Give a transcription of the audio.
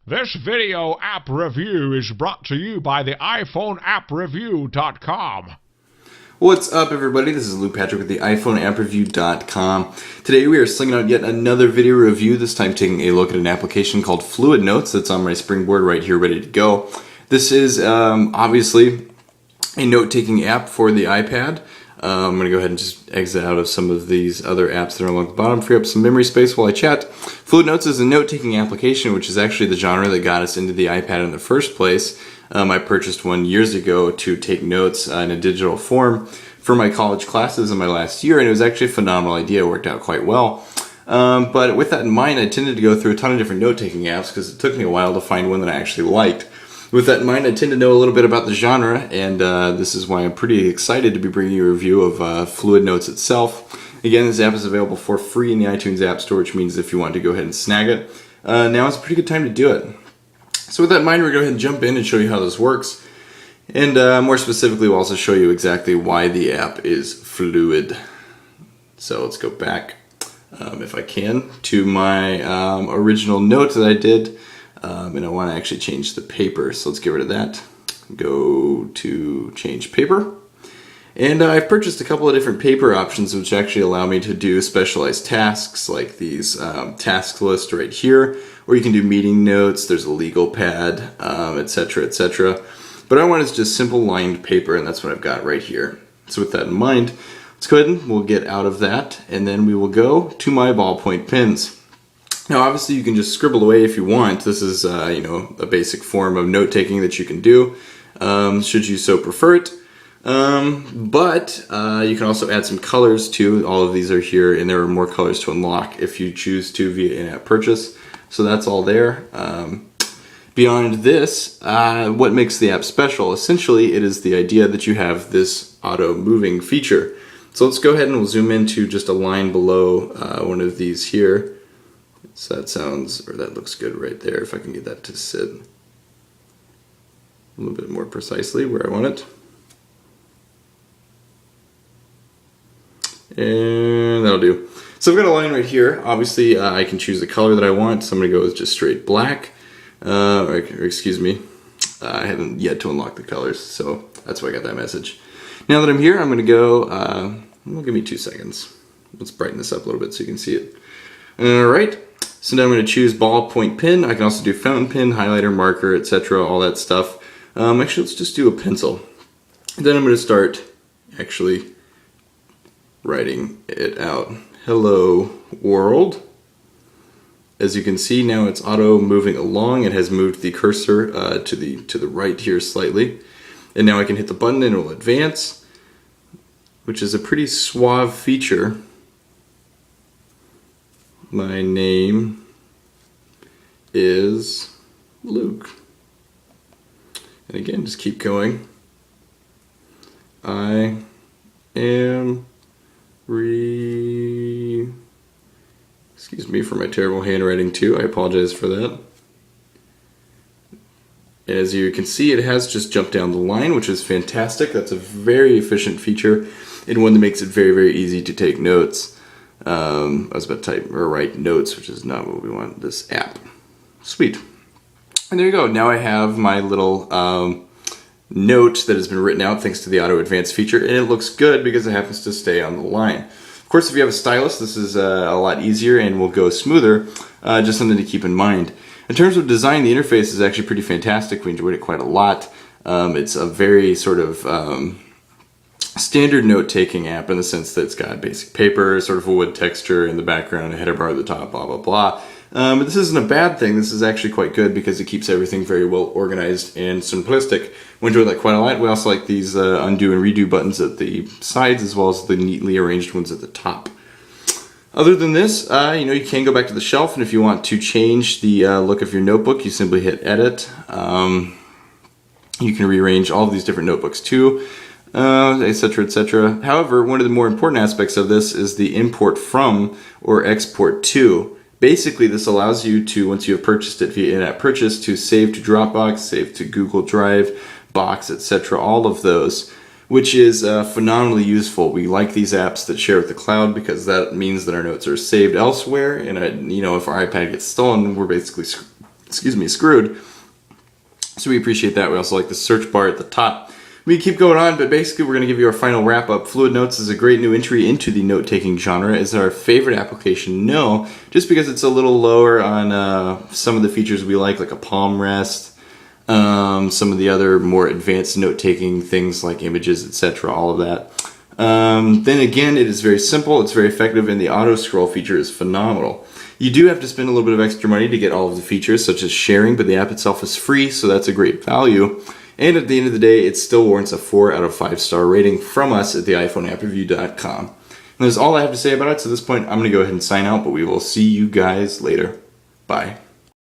This video app review is brought to you by the iPhoneAppReview.com. What's up, everybody? This is Luke Patrick with the iPhoneAppReview.com. Today we are slinging out yet another video review, this time taking a look at an application called Fluid Notes that's on my springboard right here ready to go. This is obviously a note-taking app for the iPad. I'm going to go ahead and just exit out of some of these other apps that are along the bottom, free up some memory space while I chat. Fluid Notes is a note-taking application, which is actually the genre that got us into the iPad in the first place. I purchased one years ago to take notes in a digital form for my college classes in my last year, and it was actually a phenomenal idea. It worked out quite well. But with that in mind, I tended to go through a ton of different note-taking apps because it took me a while to find one that I actually liked. With that in mind, I tend to know a little bit about the genre, and this is why I'm pretty excited to be bringing you a review of Fluid Notes itself. Again, this app is available for free in the iTunes App Store, which means if you want to go ahead and snag it, now is a pretty good time to do it. So with that in mind, we're going to go ahead and jump in and show you how this works. And more specifically, we'll also show you exactly why the app is fluid. So let's go back, if I can, to my original note that I did. And I want to actually change the paper, so let's get rid of that. Go to change paper. And I've purchased a couple of different paper options which actually allow me to do specialized tasks like these task list right here, or you can do meeting notes, there's a legal pad, etc., etc. But I want is just simple lined paper, and that's what I've got right here. So with that in mind, let's go ahead and we'll get out of that, and then we will go to my ballpoint pens. Now, obviously, you can just scribble away if you want. This is, a basic form of note-taking that you can do, should you so prefer it. But you can also add some colors too. All of these are here, and there are more colors to unlock if you choose to via in-app purchase. So that's all there. Beyond this, what makes the app special? Essentially, it is the idea that you have this auto-moving feature. So let's go ahead and we'll zoom into just a line below one of these here. So that looks good right there, if I can get that to sit a little bit more precisely where I want it. And that'll do. So I've got a line right here. Obviously, I can choose the color that I want, so I'm going to go with just straight black. Or excuse me, I haven't yet to unlock the colors, so that's why I got that message. Now that I'm here, I'm going to go, well, give me 2 seconds. Let's brighten this up a little bit so you can see it. Alright. So now I'm going to choose ballpoint pen. I can also do fountain pen, highlighter, marker, etc., all that stuff. Actually, let's just do a pencil. Then I'm going to start actually writing it out. Hello, world. As you can see, now it's auto moving along. It has moved the cursor to the right here slightly. And now I can hit the button and it will advance, which is a pretty suave feature. My name is Luke. And again, just keep going. I am excuse me for my terrible handwriting too. I apologize for that. As you can see, it has just jumped down the line, which is fantastic. That's a very efficient feature and one that makes it very, very easy to take notes. I was about to type or write notes, which is not what we want this app. Sweet. And there you go. Now I have my little note that has been written out thanks to the auto advance feature, and it looks good because it happens to stay on the line. Of course, if you have a stylus, this is a lot easier and will go smoother. Just something to keep in mind. In terms of design, the interface is actually pretty fantastic. We enjoyed it quite a lot. It's a very sort of standard note-taking app in the sense that it's got basic paper, sort of a wood texture in the background, a header bar at the top, blah, blah, blah. But this isn't a bad thing. This is actually quite good because it keeps everything very well organized and simplistic. We enjoy that quite a lot. We also like these undo and redo buttons at the sides as well as the neatly arranged ones at the top. Other than this, you can go back to the shelf, and if you want to change the look of your notebook, you simply hit edit. You can rearrange all of these different notebooks too. Etc., etc. However, one of the more important aspects of this is the import from or export to. Basically, this allows you to, once you have purchased it via in-app purchase, to save to Dropbox, save to Google Drive, Box, etc., all of those, which is phenomenally useful. We like these apps that share with the cloud because that means that our notes are saved elsewhere, and if our iPad gets stolen, we're basically screwed. So we appreciate that. We also like the search bar at the top. We keep going on, but basically we're going to give you our final wrap up. Fluid Notes is a great new entry into the note-taking genre. It's our favorite application? No, just because it's a little lower on some of the features we like a palm rest, some of the other more advanced note-taking things like images, etc., all of that. Then again, it is very simple, it's very effective, and the auto-scroll feature is phenomenal. You do have to spend a little bit of extra money to get all of the features, such as sharing, but the app itself is free, so that's a great value. And at the end of the day, it still warrants a 4 out of 5 star rating from us at the iPhoneAppReview.com. And that's all I have to say about it. So at this point, I'm going to go ahead and sign out, but we will see you guys later. Bye.